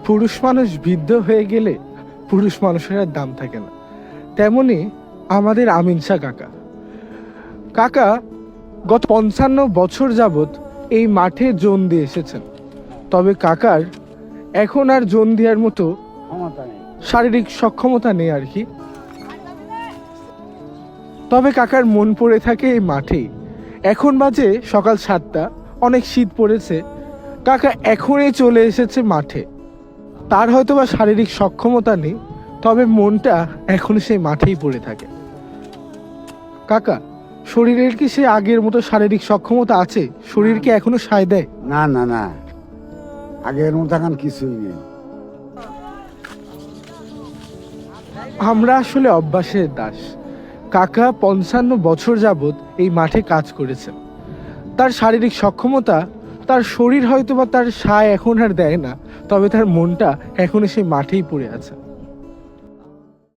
পুরুষ মানুষ বৃদ্ধ হয়ে গেলে পুরুষ মানুষের আর দাম থাকে না। তেমনি আমাদের আমিন শাহ কাকা কাকা গত ৫৫ বছর যাবৎ এই মাঠে জোন দিয়ে এসেছেন। তবে কাকার এখন আর জোন দেওয়ার মতো শারীরিক সক্ষমতা নেই আর কি। তবে কাকার মন পড়ে থাকে এই মাঠেই। এখন বাজে সকাল ৭টা, অনেক শীত পড়েছে। কাকা এখনই চলে এসেছে মাঠে। তার হয়তো বা শারীরিক সক্ষমতা নেই, তবে মনটা এখনই সেই মাঠেই পড়ে থাকে। কাকা, শরীরের কি সে আগের মতো শারীরিক সক্ষমতা আছে? শরীর কি এখনো সায় দেয়? না না না, আগের মতো এখন কিছুই নেই। আমরা আসলে অভ্যাসের দাস। কাকা ৫৫ বছর যাবৎ এই মাঠে কাজ করেছেন। তার শারীরিক সক্ষমতা, তার শরীর হয়তো বা তার সায় এখন আর দেয় না, তবে তার মনটা এখনো সেই মাঠেই পড়ে আছে।